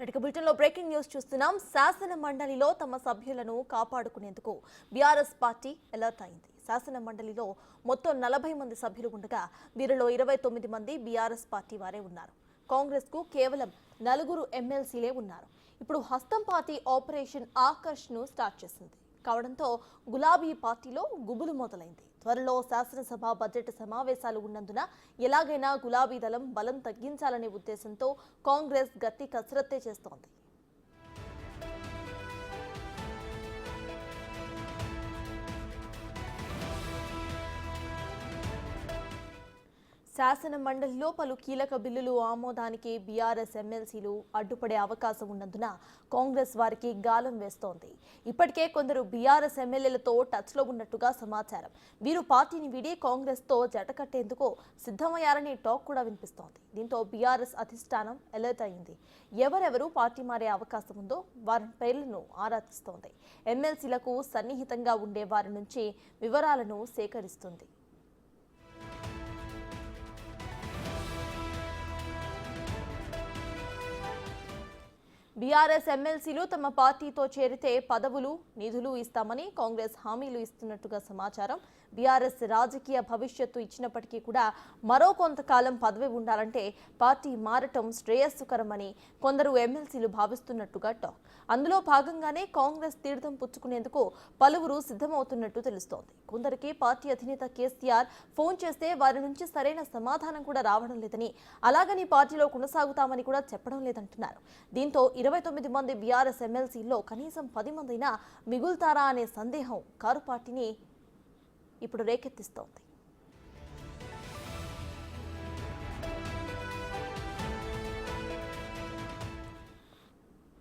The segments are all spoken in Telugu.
బులెటిన్లో బ్రేకింగ్ న్యూస్ చూస్తున్నాం. శాసన మండలిలో తమ సభ్యులను కాపాడుకునేందుకు బీఆర్ఎస్ పార్టీ అలర్ట్ అయింది. శాసన మండలిలో మొత్తం 40 మంది సభ్యులు ఉండగా వీరిలో 29 మంది బీఆర్ఎస్ పార్టీ వారే ఉన్నారు. కాంగ్రెస్ కు కేవలం 4 ఎమ్మెల్సీలే ఉన్నారు. ఇప్పుడు హస్తం పార్టీ ఆపరేషన్ ఆకర్ష్ ను స్టార్ట్ చేసింది కావడంతో గులాబీ పార్టీలో గుబులు మొదలైంది. త్వరలో శాసనసభ బడ్జెట్ సమావేశాలు ఉన్నందున ఎలాగైనా గులాబీ దళం బలం తగ్గించాలనే ఉద్దేశంతో కాంగ్రెస్ గట్టి కసరత్తే చేస్తోంది. శాసన మండలిలో పలు కీలక బిల్లులు ఆమోదానికి బీఆర్ఎస్ ఎమ్మెల్సీలు అడ్డుపడే అవకాశం ఉన్నందున కాంగ్రెస్ వారికి గాలం వేస్తోంది. ఇప్పటికే కొందరు బీఆర్ఎస్ ఎమ్మెల్యేలతో టచ్లో ఉన్నట్టుగా సమాచారం. వీరు పార్టీని వీడి కాంగ్రెస్తో జటకట్టేందుకు సిద్ధమయ్యారనే టాక్ కూడా వినిపిస్తోంది. దీంతో బీఆర్ఎస్ అధిష్టానం అలర్ట్ అయింది. ఎవరెవరు పార్టీ మారే అవకాశం ఉందో వారి పేర్లను ఆరా తీస్తోంది. ఎమ్మెల్సీలకు సన్నిహితంగా ఉండే వారి నుంచి వివరాలను సేకరిస్తుంది. బీఆర్ఎస్ ఎమ్మెల్సీలు తమ పార్టీతో చేరితే పదవులు, నిధులు ఇస్తామని కాంగ్రెస్ హామీలు ఇస్తున్నట్టుగా సమాచారం. బీఆర్ఎస్ రాజకీయ భవిష్యత్తు ఇచ్చినప్పటికీ కూడా మరో కొంతకాలం పదవి ఉండాలంటే పార్టీ మారటం శ్రేయస్సుకరమని కొందరు ఎమ్మెల్సీలు భావిస్తున్నట్టుగా టాక్. అందులో భాగంగానే కాంగ్రెస్ తీర్థం పుచ్చుకునేందుకు పలువురు సిద్ధమవుతున్నట్టు తెలుస్తోంది. కొందరికి పార్టీ అధినేత కేసీఆర్ ఫోన్ చేస్తే వారి నుంచి సరైన సమాధానం కూడా రావడం లేదని, అలాగని పార్టీలో కొనసాగుతామని కూడా చెప్పడం లేదంటున్నారు. దీంతో 29 మంది బీఆర్ఎస్ ఎమ్మెల్సీల్లో కనీసం 10 మందైనా మిగులుతారా అనే సందేహం కారు పార్టీని ఇప్పుడు రేకెత్తిస్తోంది.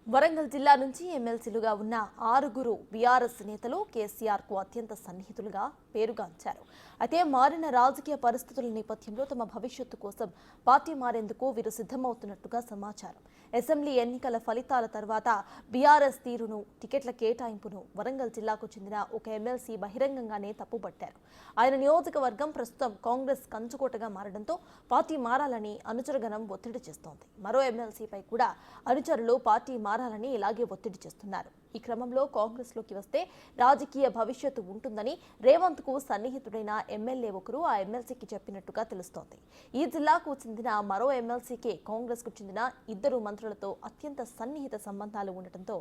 వరంగల్ జిల్లా నుంచి ఎమ్మెల్సీలుగా ఉన్న 6 బీఆర్ఎస్ నేతలు కేసీఆర్ కు అత్యంత సన్నిహితులుగా పేరుగాంచారు. అయితే మారిన రాజకీయ పరిస్థితుల నేపథ్యంలో తమ భవిష్యత్తు కోసం పార్టీ మారేందుకు వీరు సిద్ధమవుతున్నట్టుగా సమాచారం. అసెంబ్లీ ఎన్నికల ఫలితాల తర్వాత బీఆర్ఎస్ తీరును, టికెట్ల కేటాయింపును వరంగల్ జిల్లాకు చెందిన ఒక ఎమ్మెల్సీ బహిరంగంగానే తప్పుపట్టారు. ఆయన నియోజకవర్గం ప్రస్తుతం కాంగ్రెస్ కంచుకోటగా మారడంతో పార్టీ మారాలని అనుచరగణం ఒత్తిడి చేస్తోంది. మరో ఎమ్మెల్సీపై కూడా అనుచరులు పార్టీ మారాలని ఇలాగే ఒత్తిడి చేస్తున్నారు. ఈ క్రమంలో కాంగ్రెస్ లోకి వస్తే రాజకీయ భవిష్యత్తు ఉంటుందని రేవంత్ కు సన్నిహితుడైన ఎమ్మెల్యే ఒకరు ఆ ఎమ్మెల్సీకి చెప్పినట్టుగా తెలుస్తోంది. ఈ జిల్లాకు చెందిన మరో ఎమ్మెల్సీకి కాంగ్రెస్ కు చెందిన 2 మంత్రులతో అత్యంత సన్నిహిత సంబంధాలు ఉండటంతో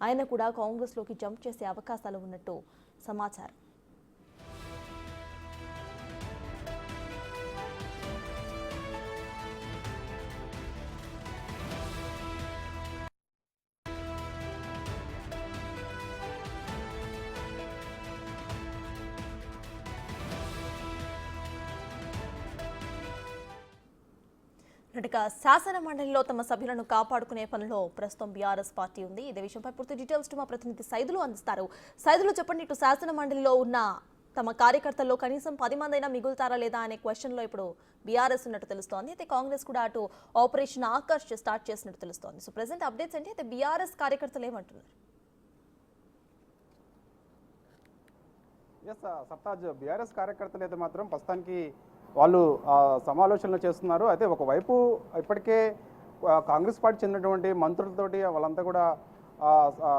ఆయన కూడా కాంగ్రెస్ లోకి జంప్ చేసే అవకాశాలు ఉన్నట్టు సమాచారం. శాసన మండలిలో తమ సభ్యులను కాపాడుకునే పనిలో ప్రస్తుతం బీఆర్ఎస్ పార్టీ ఉంది. ఇదే విషయంపై పూర్తి డీటెయిల్స్ మా ప్రతినిధి సైదులు అందిస్తారు. సైదులు చెప్పండి, ఇటు శాసన మండలిలో ఉన్న తమ కార్యకర్తల్లో కనీసం 10 మందైనా మిగులుతారా లేదా అనే క్వశ్చన్ లో ఇప్పుడు బీఆర్ఎస్ ఉన్నట్టు తెలుస్తోంది. అయితే కాంగ్రెస్ కూడా అటు ఆపరేషన్ ఆకర్ష్ స్టార్ట్ చేసినట్టు తెలుస్తోంది. సో ప్రెసెంట్ అప్డేట్స్ ఏంటి? అయితే బీఆర్ఎస్ కార్యకర్తలు ఏమంటున్నారు? సర్తాజ్, బీఆర్ఎస్ కార్యకర్తలు అయితే మాత్రం ప్రస్తుతానికి వాళ్ళు సమాలోచనలు చేస్తున్నారు. అయితే ఒకవైపు ఇప్పటికే కాంగ్రెస్ పార్టీ చెందినటువంటి మంత్రులతోటి వాళ్ళంతా కూడా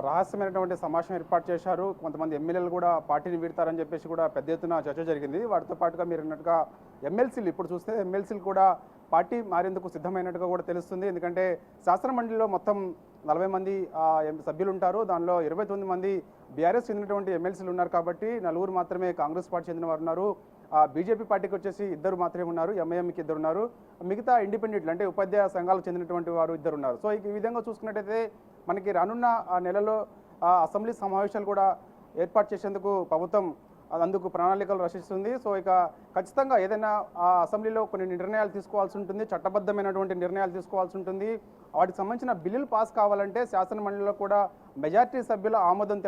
రహస్యమైనటువంటి సమావేశం ఏర్పాటు చేశారు. కొంతమంది ఎమ్మెల్యేలు కూడా పార్టీని వీడతారని చెప్పేసి కూడా పెద్ద ఎత్తున చర్చ జరిగింది. వాటితో పాటుగా మీరు అన్నట్టుగా ఎమ్మెల్సీలు ఇప్పుడు చూస్తే ఎమ్మెల్సీలు కూడా పార్టీ మారేందుకు సిద్ధమైనట్టుగా కూడా తెలుస్తుంది. ఎందుకంటే శాసన మండలిలో మొత్తం 40 మంది సభ్యులు ఉంటారు. దానిలో 29 మంది బీఆర్ఎస్ చెందినటువంటి ఎమ్మెల్సీలు ఉన్నారు. కాబట్టి 4 మాత్రమే కాంగ్రెస్ పార్టీ చెందిన వారు ఉన్నారు. బీజేపీ పార్టీకి వచ్చేసి 2 మాత్రమే ఉన్నారు. ఎంఐఎంకి 2 ఉన్నారు. మిగతా ఇండిపెండెంట్లు అంటే ఉపాధ్యాయ సంఘాలకు చెందినటువంటి వారు 2 ఉన్నారు. సో ఈ విధంగా చూసుకున్నట్టయితే మనకి రానున్న నెలలో అసెంబ్లీ సమావేశాలు కూడా ఏర్పాటు చేసేందుకు ప్రభుత్వం అందుకు ప్రణాళికలు రచిస్తుంది. సో ఇక ఖచ్చితంగా ఏదైనా అసెంబ్లీలో కొన్ని నిర్ణయాలు తీసుకోవాల్సి ఉంటుంది, చట్టబద్ధమైనటువంటి నిర్ణయాలు తీసుకోవాల్సి ఉంటుంది. వాటికి సంబంధించిన బిల్లులు పాస్ కావాలంటే శాసన మండలిలో కూడా మెజార్టీ సభ్యుల ఆమోదం